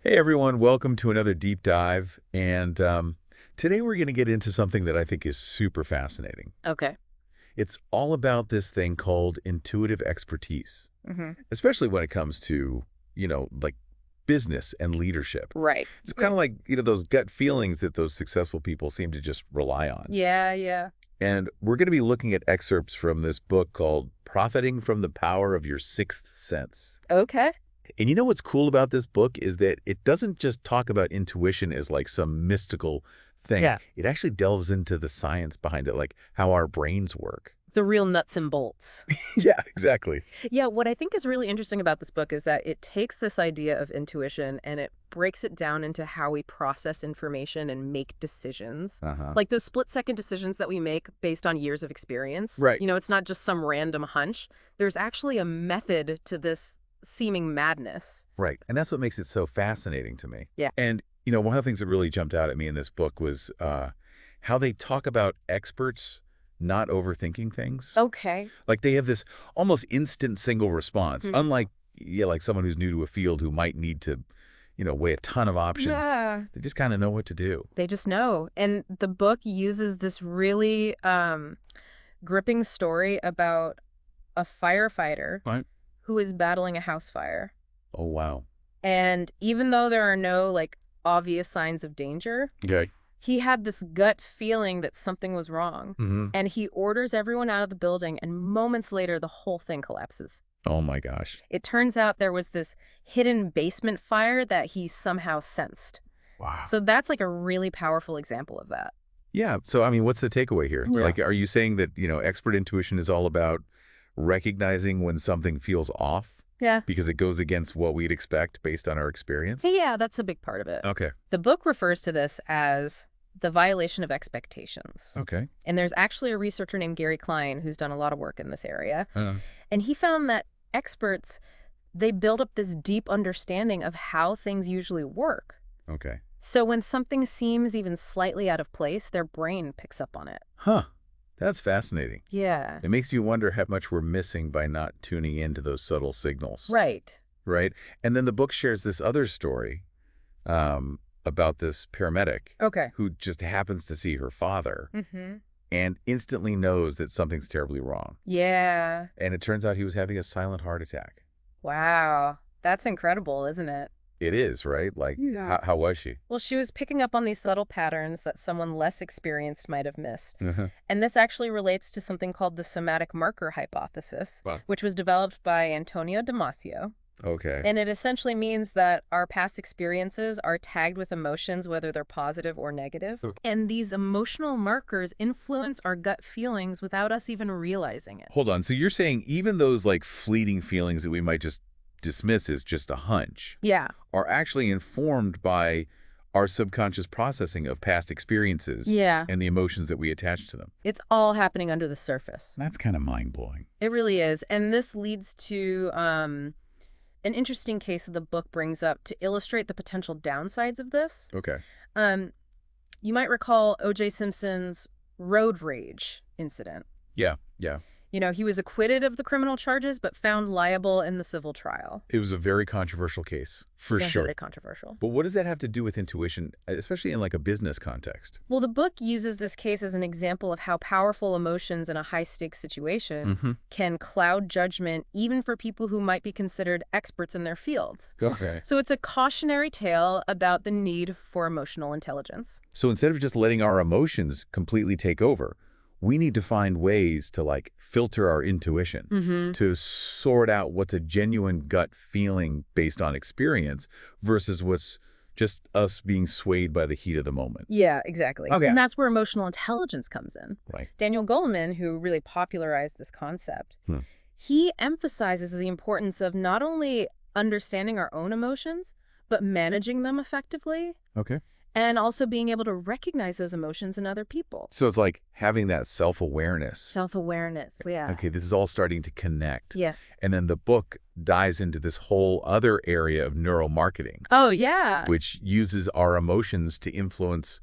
Hey everyone, welcome to another deep dive. And today we're going to get into something that I think is super fascinating. Okay. It's all about this thing called intuitive expertise, Hmm. especially when it comes to, like business and leadership. Right. It's kind of like, those gut feelings that those successful people seem to just rely on. Yeah, yeah. And we're going to be looking at excerpts from this book called Profiting from the Power of Your Sixth Sense. Okay. And you know what's cool about this book is that it doesn't just talk about intuition as like some mystical thing. Yeah. It actually delves into the science behind it, like how our brains work. The real nuts and bolts. Yeah, exactly. Yeah, what I think is really interesting about this book is that it takes this idea of intuition and it breaks it down into how we process information and make decisions. Uh-huh. Like those split-second decisions that we make based on years of experience. Right. It's not just some random hunch. There's actually a method to this seeming madness. Right. And that's what makes it so fascinating to me. Yeah. And, one of the things that really jumped out at me in this book was how they talk about experts not overthinking things. Okay. Like they have this almost instant single response, unlike, like someone who's new to a field who might need to, weigh a ton of options. Yeah. They just kind of know what to do. They just know. And the book uses this really gripping story about a firefighter Right. who is battling a house fire. Oh, wow. And even though there are no obvious signs of danger, Okay. he had this gut feeling that something was wrong. Mm-hmm. And he orders everyone out of the building, and moments later, the whole thing collapses. Oh, my gosh. It turns out there was this hidden basement fire that he somehow sensed. Wow. So that's like a really powerful example of that. Yeah. So, I mean, what's the takeaway here? Yeah. Like, are you saying that, expert intuition is all about recognizing when something feels off? Yeah. Because it goes against what we'd expect based on our experience? Yeah, that's a big part of it. Okay. The book refers to this as the violation of expectations. Okay. And there's actually a researcher named Gary Klein who's done a lot of work in this area. Uh, And he found that experts, they build up this deep understanding of how things usually work. okay. So when something seems even slightly out of place, their brain picks up on it. Huh. That's fascinating. Yeah. It makes you wonder how much we're missing by not tuning into those subtle signals. Right. Right. And then the book shares this other story about this paramedic Okay. who just happens to see her father Mm-hmm. and instantly knows that something's terribly wrong. Yeah. And it turns out he was having a silent heart attack. Wow. That's incredible, isn't it? It is, right? Like, Yeah. how was she? Well, she was picking up on these subtle patterns that someone less experienced might have missed. Uh-huh. And this actually relates to something called the somatic marker hypothesis, Wow. which was developed by Antonio Damasio. Okay. And it essentially means that our past experiences are tagged with emotions, whether they're positive or negative. Okay. And these emotional markers influence our gut feelings without us even realizing it. Hold on. So you're saying even those like fleeting feelings that we might just dismiss as just a hunch Yeah. are actually informed by our subconscious processing of past experiences Yeah. and the emotions that we attach to them. It's all happening under the surface. That's kind of mind-blowing. It really is. And this leads to an interesting case that the book brings up to illustrate the potential downsides of this. Okay. You might recall O.J. Simpson's road rage incident. Yeah. Yeah. He was acquitted of the criminal charges, but found liable in the civil trial. It was a very controversial case, for Yeah, sure. very controversial. But what does that have to do with intuition, especially in like a business context? Well, the book uses this case as an example of how powerful emotions in a high-stakes situation Mm-hmm. can cloud judgment, even for people who might be considered experts in their fields. Okay. So it's a cautionary tale about the need for emotional intelligence. So instead of just letting our emotions completely take over, we need to find ways to like filter our intuition, to sort out what's a genuine gut feeling based on experience versus what's just us being swayed by the heat of the moment. Yeah, exactly. Okay. And that's where emotional intelligence comes in. Right. Daniel Goleman, who really popularized this concept, he emphasizes the importance of not only understanding our own emotions, but managing them effectively, Okay. and also being able to recognize those emotions in other people. So it's like having that self-awareness. Self-awareness, yeah. Okay, this is all starting to connect. Yeah. And then the book dives into this whole other area of neuromarketing, Oh, yeah. which uses our emotions to influence,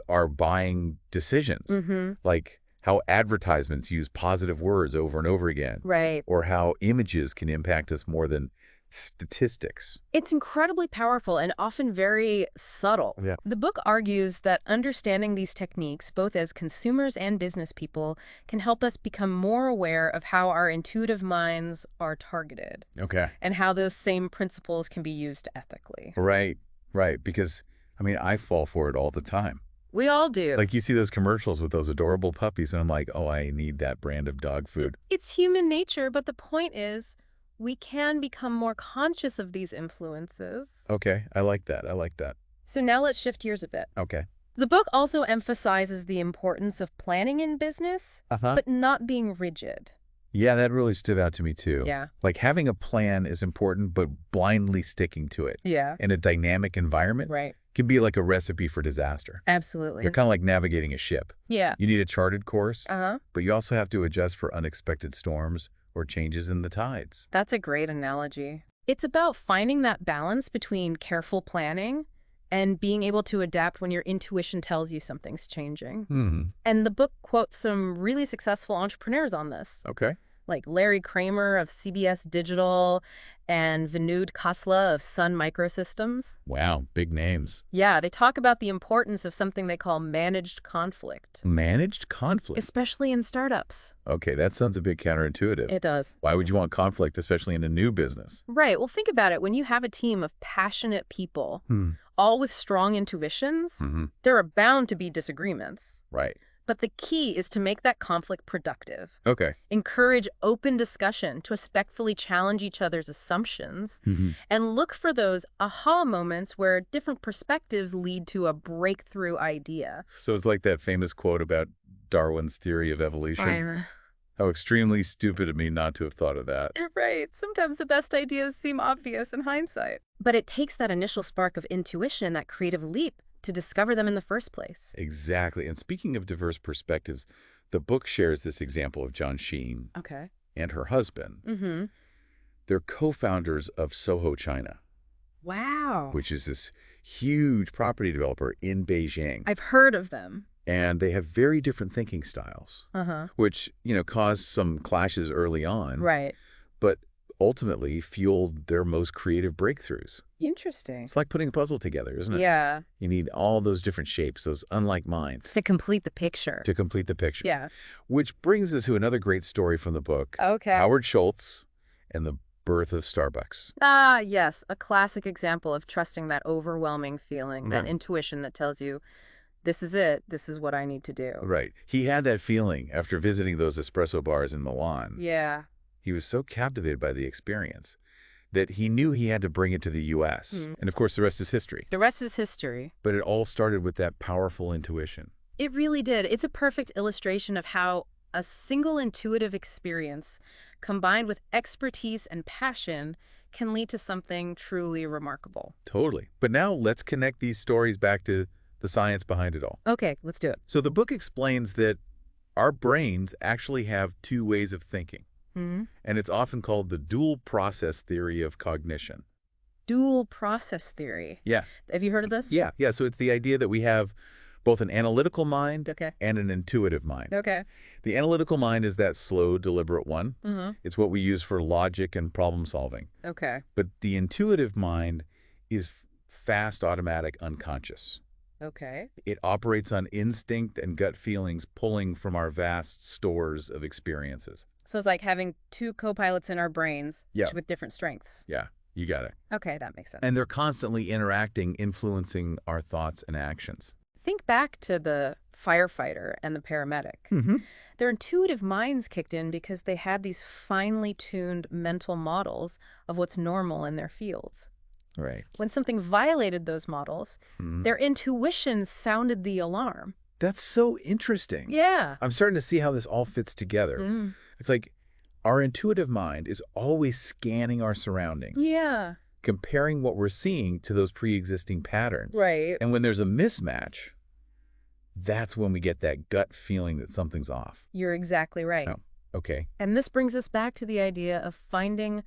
our buying decisions. Like how advertisements use positive words over and over again. Right. Or how images can impact us more than statistics. It's incredibly powerful and often very subtle. Yeah. The book argues that understanding these techniques, both as consumers and business people, can help us become more aware of how our intuitive minds are targeted Okay. and how those same principles can be used ethically. Right, right. Because, I mean, I fall for it all the time. We all do. Like you see those commercials with those adorable puppies, and I'm like, oh, I need that brand of dog food. It's human nature, but the point is we can become more conscious of these influences. Okay, I like that. I like that. So now let's shift gears a bit. Okay. The book also emphasizes the importance of planning in business, but not being rigid. Yeah, that really stood out to me too. Yeah. Like having a plan is important, but blindly sticking to it Yeah. in a dynamic environment Right. can be like a recipe for disaster. Absolutely. You're kind of like navigating a ship. Yeah. You need a charted course, Uh-huh. but you also have to adjust for unexpected storms or changes in the tides. That's a great analogy. It's about finding that balance between careful planning and being able to adapt when your intuition tells you something's changing. And the book quotes some really successful entrepreneurs on this, Okay. like Larry Kramer of CBS Digital and Vinod Khosla of Sun Microsystems. Wow, big names. Yeah, they talk about the importance of something they call managed conflict, Managed conflict. especially in startups. Okay, that sounds a bit counterintuitive. It does. Why would you want conflict, especially in a new business? Right. Well, think about it. When you have a team of passionate people, all with strong intuitions, there are bound to be disagreements. Right. But the key is to make that conflict productive. Okay. Encourage open discussion to respectfully challenge each other's assumptions and look for those aha moments where different perspectives lead to a breakthrough idea. So it's like that famous quote about Darwin's theory of evolution. How extremely stupid of me not to have thought of that. Right. Sometimes the best ideas seem obvious in hindsight. But it takes that initial spark of intuition, that creative leap, to discover them in the first place. Exactly. And speaking of diverse perspectives, the book shares this example of John Sheen and her husband. They're co-founders of Soho China. Wow. Which is this huge property developer in Beijing. I've heard of them. And they have very different thinking styles, which, caused some clashes early on. Right. But ultimately fueled their most creative breakthroughs. Interesting. It's like putting a puzzle together, isn't it? Yeah. You need all those different shapes, those unlike minds. To complete the picture. To complete the picture. Yeah. Which brings us to another great story from the book. Okay. Howard Schultz and the birth of Starbucks. Ah, yes. A classic example of trusting that overwhelming feeling, that intuition that tells you, this is it. This is what I need to do. Right. He had that feeling after visiting those espresso bars in Milan. Yeah. He was so captivated by the experience that he knew he had to bring it to the U.S. And of course, the rest is history. The rest is history. But it all started with that powerful intuition. It really did. It's a perfect illustration of how a single intuitive experience combined with expertise and passion can lead to something truly remarkable. Totally. But now let's connect these stories back to the science behind it all. Okay, let's do it. So the book explains that our brains actually have two ways of thinking. And it's often called the dual process theory of cognition. Dual process theory. Yeah. Have you heard of this? Yeah. So it's the idea that we have both an analytical mind Okay. and an intuitive mind. Okay. The analytical mind is that slow, deliberate one. It's what we use for logic and problem solving. Okay. But the intuitive mind is fast, automatic, unconscious. Okay. It operates on instinct and gut feelings pulling from our vast stores of experiences. So it's like having two co-pilots in our brains Yeah. with different strengths. Yeah, you got it. Okay, that makes sense. And they're constantly interacting, influencing our thoughts and actions. Think back to the firefighter and the paramedic. Their intuitive minds kicked in because they had these finely tuned mental models of what's normal in their fields. Right. When something violated those models, their intuition sounded the alarm. That's so interesting. Yeah. I'm starting to see how this all fits together. It's like our intuitive mind is always scanning our surroundings. Yeah. Comparing what we're seeing to those pre-existing patterns. Right. And when there's a mismatch, that's when we get that gut feeling that something's off. You're exactly right. Oh, okay. And this brings us back to the idea of finding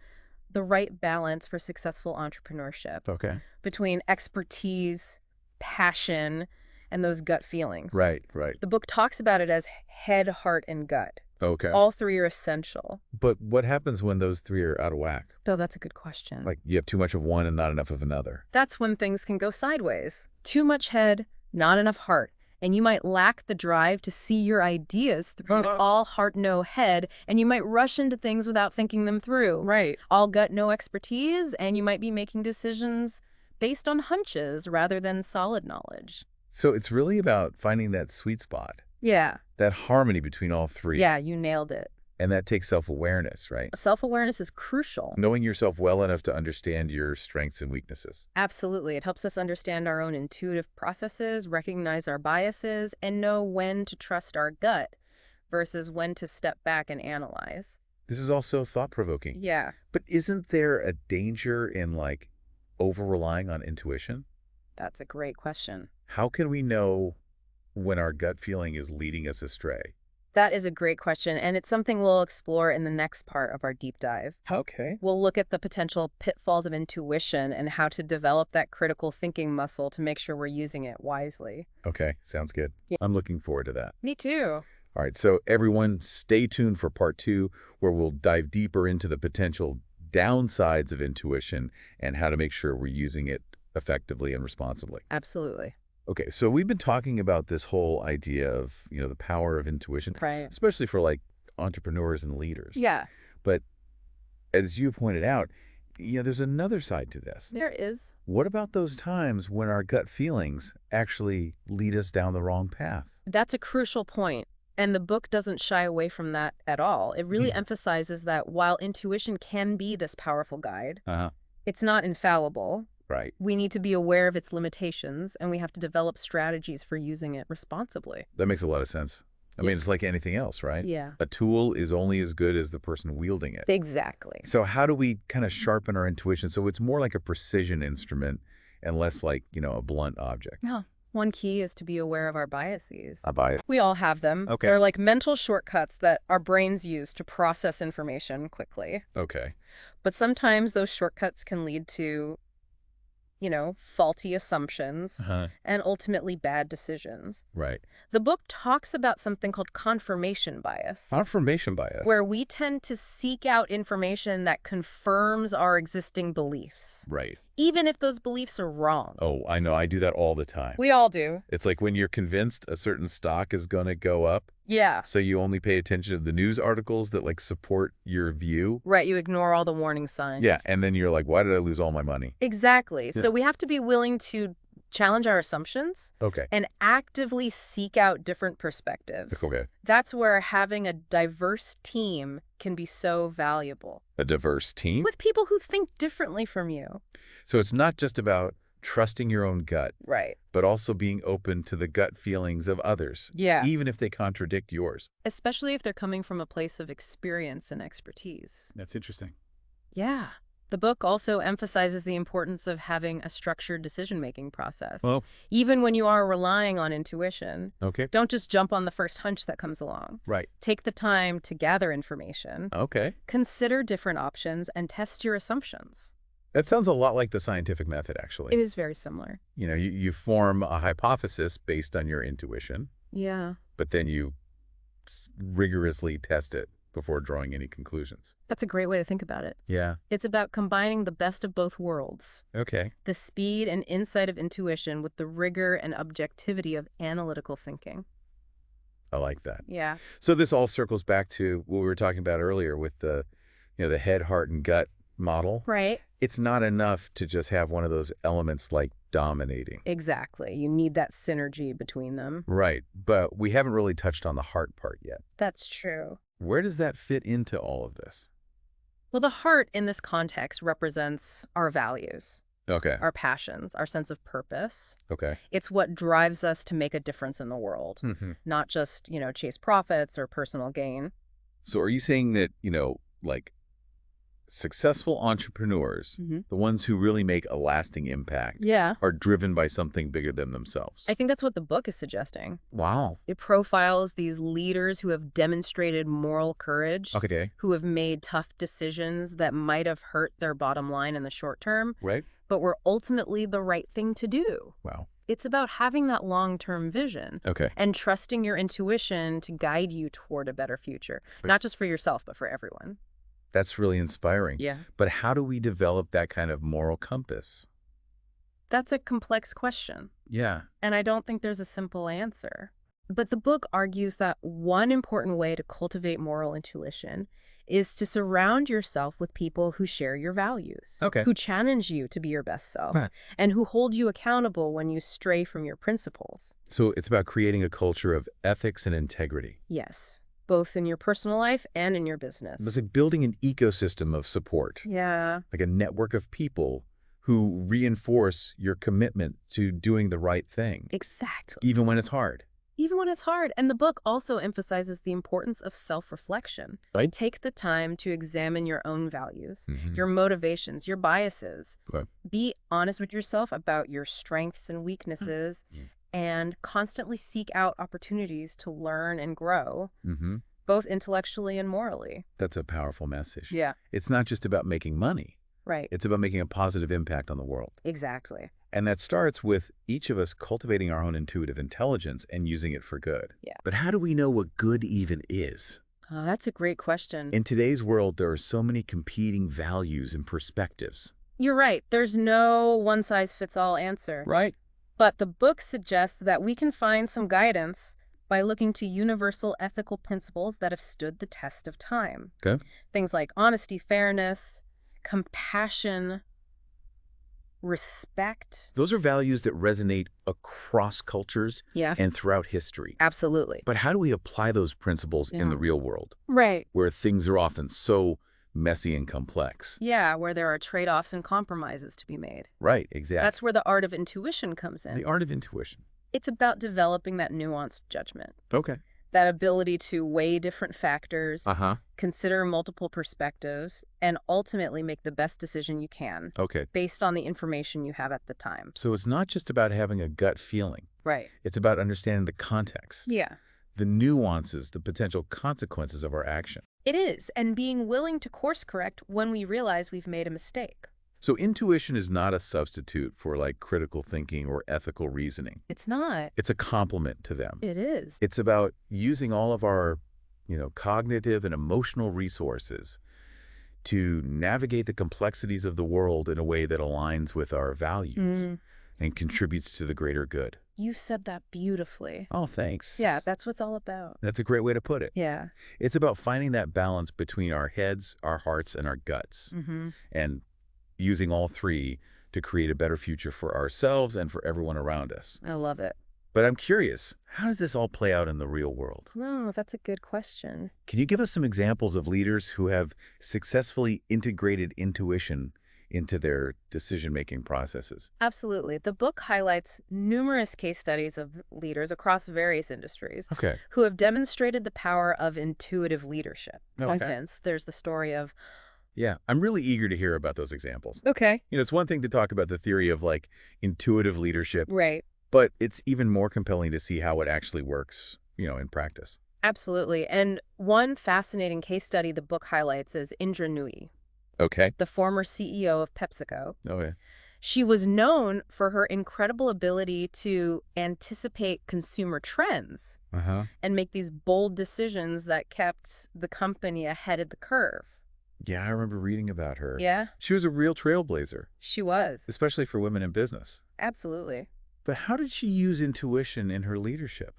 the right balance for successful entrepreneurship. Okay. Between expertise, passion, and those gut feelings. Right, right. The book talks about it as head, heart, and gut. Okay. All three are essential. But what happens when those three are out of whack? So that's a good question. Like you have too much of one and not enough of another. That's when things can go sideways. Too much head, not enough heart. And you might lack the drive to see your ideas through all heart, no head, and you might rush into things without thinking them through. Right. All gut, no expertise, and you might be making decisions based on hunches rather than solid knowledge. So it's really about finding that sweet spot, Yeah. that harmony between all three. Yeah, you nailed it. And that takes self-awareness, right? Self-awareness is crucial. Knowing yourself well enough to understand your strengths and weaknesses. Absolutely. It helps us understand our own intuitive processes, recognize our biases, and know when to trust our gut versus when to step back and analyze. This is also thought-provoking. Yeah. But isn't there a danger in like over-relying on intuition? That's a great question. How can we know when our gut feeling is leading us astray? That is a great question, and it's something we'll explore in the next part of our deep dive. Okay. We'll look at the potential pitfalls of intuition and how to develop that critical thinking muscle to make sure we're using it wisely. Okay, sounds good. Yeah. I'm looking forward to that. Me too. All right, so everyone stay tuned for part 2, where we'll dive deeper into the potential downsides of intuition and how to make sure we're using it effectively and responsibly. Absolutely. Okay, so we've been talking about this whole idea of, the power of intuition, Right. especially for like entrepreneurs and leaders. Yeah, But as you pointed out, there's another side to this. there is. What about those times when our gut feelings actually lead us down the wrong path? That's a crucial point, and the book doesn't shy away from that at all. It really emphasizes that while intuition can be this powerful guide, it's not infallible. Right. We need to be aware of its limitations, and we have to develop strategies for using it responsibly. That makes a lot of sense. I mean, it's like anything else, right? Yeah. A tool is only as good as the person wielding it. Exactly. So how do we kind of sharpen our intuition so it's more like a precision instrument and less like, a blunt object? Yeah. One key is to be aware of our biases. A bias. We all have them. Okay. They're like mental shortcuts that our brains use to process information quickly. Okay. But sometimes those shortcuts can lead to faulty assumptions and ultimately bad decisions. Right. The book talks about something called confirmation bias, Confirmation bias. where we tend to seek out information that confirms our existing beliefs, Right. even if those beliefs are wrong. Oh, I know. I do that all the time. We all do. It's like when you're convinced a certain stock is going to go up, Yeah. so you only pay attention to the news articles that like support your view. Right, you ignore all the warning signs. Yeah. And then you're like, why did I lose all my money? Exactly. Yeah. So we have to be willing to challenge our assumptions Okay. and actively seek out different perspectives. Okay. That's where having a diverse team can be so valuable. A diverse team. With people who think differently from you. So it's not just about trusting your own gut, Right. but also being open to the gut feelings of others, Yeah. even if they contradict yours. Especially if they're coming from a place of experience and expertise. That's interesting. Yeah. The book also emphasizes the importance of having a structured decision-making process. Well, Even when you are relying on intuition, okay. don't just jump on the first hunch that comes along. Right. Take the time to gather information, Okay. consider different options, and test your assumptions. That sounds a lot like the scientific method, actually. It is very similar. You form a hypothesis based on your intuition, Yeah. but then you rigorously test it before drawing any conclusions. That's a great way to think about it. Yeah. It's about combining the best of both worlds. Okay. The speed and insight of intuition with the rigor and objectivity of analytical thinking. I like that. Yeah. So this all circles back to what we were talking about earlier with the head, heart, and gut model. Right. It's not enough to just have one of those elements like dominating. Exactly. You need that synergy between them. Right. But we haven't really touched on the heart part yet. That's true. Where does that fit into all of this? Well, the heart in this context represents our values, Okay. our passions, our sense of purpose. Okay. It's what drives us to make a difference in the world, not just, chase profits or personal gain. So are you saying that, like successful entrepreneurs, the ones who really make a lasting impact, Yeah. are driven by something bigger than themselves? I think that's what the book is suggesting. Wow. It profiles these leaders who have demonstrated moral courage, Okay. who have made tough decisions that might have hurt their bottom line in the short term, Right. but were ultimately the right thing to do. Wow. It's about having that long-term vision Okay. and trusting your intuition to guide you toward a better future, Right. not just for yourself, but for everyone. That's really inspiring. Yeah. But how do we develop that kind of moral compass? That's a complex question, Yeah. and I don't think there's a simple answer. But the book argues that one important way to cultivate moral intuition is to surround yourself with people who share your values, Okay. who challenge you to be your best self, Huh. and who hold you accountable when you stray from your principles. So it's about creating a culture of ethics and integrity. Yes, both in your personal life and in your business. It's like building an ecosystem of support, Yeah, like a network of people who reinforce your commitment to doing the right thing, exactly. even when it's hard. Even when it's hard. And the book also emphasizes the importance of self-reflection. Right. Take the time to examine your own values, Mhm. your motivations, your biases. Okay. Be honest with yourself about your strengths and weaknesses, and constantly seek out opportunities to learn and grow, Mm-hmm. both intellectually and morally. That's a powerful message. Yeah, It's not just about making money. right. It's about making a positive impact on the world. Exactly. And that starts with each of us cultivating our own intuitive intelligence and using it for good. Yeah. But how do we know what good even is? That's a great question. In today's world, there are so many competing values and perspectives. You're right. There's no one-size-fits-all answer. Right. But the book suggests that we can find some guidance by looking to universal ethical principles that have stood the test of time. Okay. Things like honesty, fairness, compassion, respect. Those are values that resonate across cultures Yeah, and throughout history. absolutely. But how do we apply those principles in Yeah. the real world, Right. where things are often so messy and complex? Yeah, where there are trade-offs and compromises to be made. Right, exactly. That's where the art of intuition comes in. The art of intuition. It's about developing that nuanced judgment, Okay. that ability to weigh different factors, Uh-huh. consider multiple perspectives, and ultimately make the best decision you can Okay. based on the information you have at the time. So it's not just about having a gut feeling. Right. It's about understanding the context, Yeah, the nuances, the potential consequences of our action. it is. And being willing to course correct when we realize we've made a mistake. So intuition is not a substitute for like critical thinking or ethical reasoning. It's not. It's a complement to them. It is. It's about using all of our, cognitive and emotional resources to navigate the complexities of the world in a way that aligns with our values and contributes to the greater good. You said that beautifully. Oh, thanks. Yeah, that's what it's all about. That's a great way to put it. Yeah. It's about finding that balance between our heads, our hearts, and our guts, and using all three to create a better future for ourselves and for everyone around us. I love it. But I'm curious, how does this all play out in the real world? No, that's a good question. Can you give us some examples of leaders who have successfully integrated intuition into their decision-making processes? Absolutely. The book highlights numerous case studies of leaders across various industries Okay. who have demonstrated the power of intuitive leadership. For Okay. instance, there's the story of... Yeah, I'm really eager to hear about those examples. Okay. It's one thing to talk about the theory of like intuitive leadership, Right. but it's even more compelling to see how it actually works, in practice. Absolutely. And one fascinating case study the book highlights is Indra Nooyi, Okay. the former CEO of PepsiCo. Oh, yeah. She was known for her incredible ability to anticipate consumer trends Uh-huh. and make these bold decisions that kept the company ahead of the curve. Yeah, I remember reading about her. Yeah, She was a real trailblazer, she was. especially for women in business. Absolutely. But how did she use intuition in her leadership?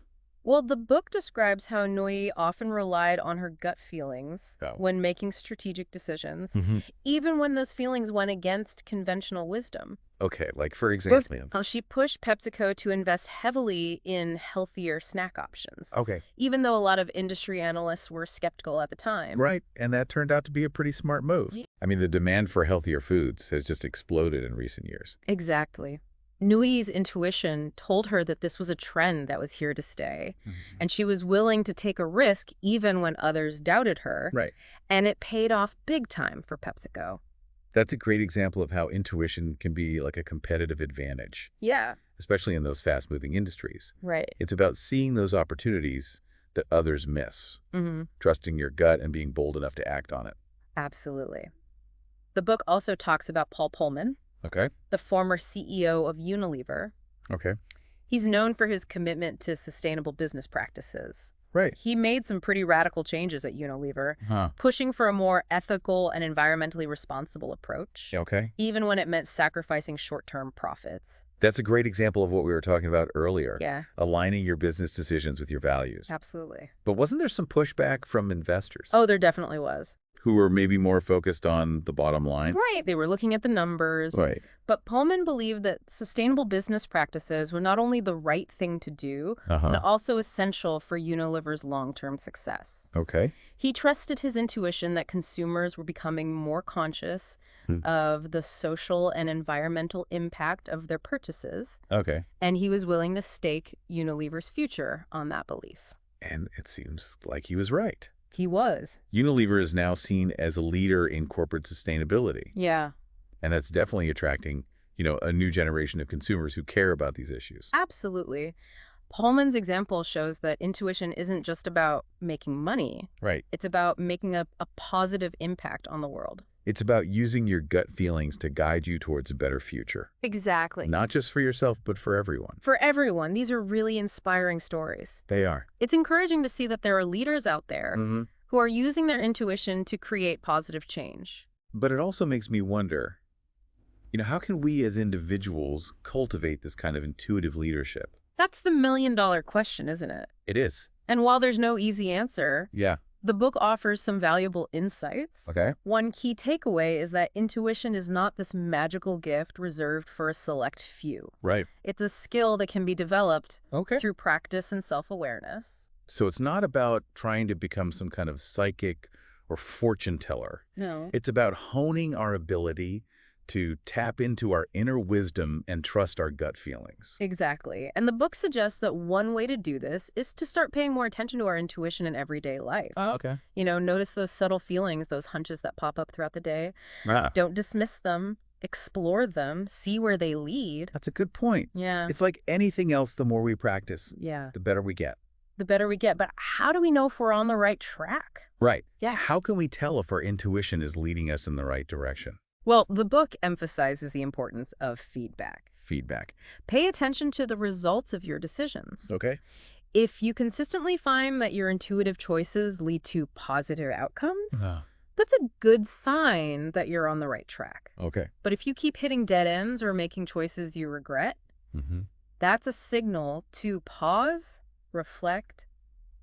Well, the book describes how Nooyi often relied on her gut feelings Oh. when making strategic decisions, Mm-hmm. even when those feelings went against conventional wisdom. Okay, like for example. She pushed PepsiCo to invest heavily in healthier snack options, Okay. even though a lot of industry analysts were skeptical at the time. Right, and that turned out to be a pretty smart move. I mean, the demand for healthier foods has just exploded in recent years. Exactly. Nooyi's intuition told her that this was a trend that was here to stay, and she was willing to take a risk even when others doubted her, Right. and it paid off big time for PepsiCo. That's a great example of how intuition can be like a competitive advantage, Yeah, especially in those fast-moving industries. right. It's about seeing those opportunities that others miss, trusting your gut and being bold enough to act on it. Absolutely. The book also talks about Paul Pullman, Okay. the former CEO of Unilever. Okay. He's known for his commitment to sustainable business practices. Right. He made some pretty radical changes at Unilever, Huh. pushing for a more ethical and environmentally responsible approach, Okay. even when it meant sacrificing short-term profits. That's a great example of what we were talking about earlier. Yeah, Aligning your business decisions with your values. absolutely. But wasn't there some pushback from investors Oh, there definitely was. who were maybe more focused on the bottom line? Right, they were looking at the numbers. Right. But Pullman believed that sustainable business practices were not only the right thing to do, but also essential for Unilever's long-term success. Okay. He trusted his intuition that consumers were becoming more conscious of the social and environmental impact of their purchases, Okay. and he was willing to stake Unilever's future on that belief. And it seems like he was right. He was. Unilever is now seen as a leader in corporate sustainability. Yeah, And that's definitely attracting, a new generation of consumers who care about these issues. absolutely. Pullman's example shows that intuition isn't just about making money. Right. It's about making a positive impact on the world. It's about using your gut feelings to guide you towards a better future. Exactly. Not just for yourself, but for everyone. For everyone, these are really inspiring stories. They are. It's encouraging to see that there are leaders out there who are using their intuition to create positive change. But it also makes me wonder, how can we as individuals cultivate this kind of intuitive leadership? That's the million-dollar question, isn't it? It is. And while there's no easy answer, Yeah. the book offers some valuable insights. Okay. One key takeaway is that intuition is not this magical gift reserved for a select few. Right. It's a skill that can be developed Okay. through practice and self-awareness. So it's not about trying to become some kind of psychic or fortune teller. No. It's about honing our ability to tap into our inner wisdom and trust our gut feelings. Exactly. And the book suggests that one way to do this is to start paying more attention to our intuition in everyday life. Oh, okay. Notice those subtle feelings, those hunches that pop up throughout the day. Ah, Don't dismiss them. Explore them. See where they lead. that's a good point. Yeah. It's like anything else, the more we practice, Yeah. the better we get. The better we get. But how do we know if we're on the right track? Right. Yeah. How can we tell if our intuition is leading us in the right direction? Well, the book emphasizes the importance of feedback. Feedback. Pay attention to the results of your decisions. Okay. If you consistently find that your intuitive choices lead to positive outcomes, that's a good sign that you're on the right track. Okay. But if you keep hitting dead ends or making choices you regret, that's a signal to pause, reflect,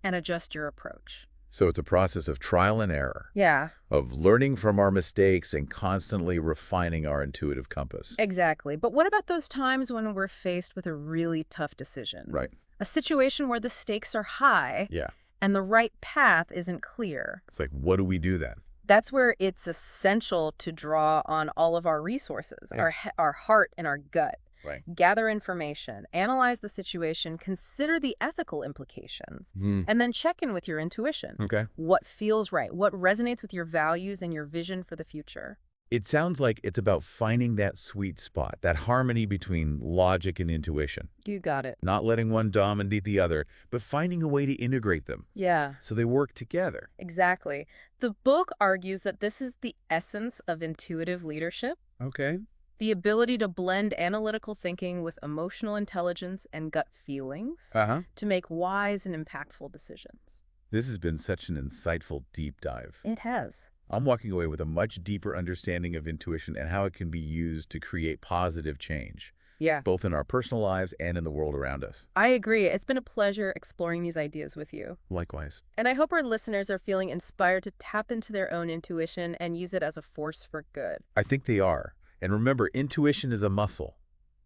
and adjust your approach. So it's a process of trial and error, Yeah, of learning from our mistakes and constantly refining our intuitive compass. exactly. But what about those times when we're faced with a really tough decision? Right. A situation where the stakes are high Yeah. and the right path isn't clear. It's like, what do we do then? That's where it's essential to draw on all of our resources, Yeah. our heart and our gut. Right. Gather information, analyze the situation, consider the ethical implications, and then check in with your intuition. Okay. What feels right? What resonates with your values and your vision for the future? It sounds like it's about finding that sweet spot, that harmony between logic and intuition. You got it. Not letting one dominate the other, but finding a way to integrate them Yeah, so they work together. exactly. The book argues that this is the essence of intuitive leadership. Okay. The ability to blend analytical thinking with emotional intelligence and gut feelings to make wise and impactful decisions. This has been such an insightful deep dive. It has. I'm walking away with a much deeper understanding of intuition and how it can be used to create positive change, Yeah, both in our personal lives and in the world around us. I agree. It's been a pleasure exploring these ideas with you. Likewise. And I hope our listeners are feeling inspired to tap into their own intuition and use it as a force for good. I think they are. And remember, intuition is a muscle.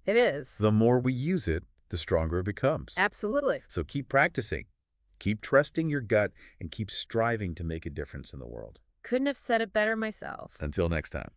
It is. The more we use it, the stronger it becomes. Absolutely. So keep practicing, keep trusting your gut, and keep striving to make a difference in the world. Couldn't have said it better myself. Until next time.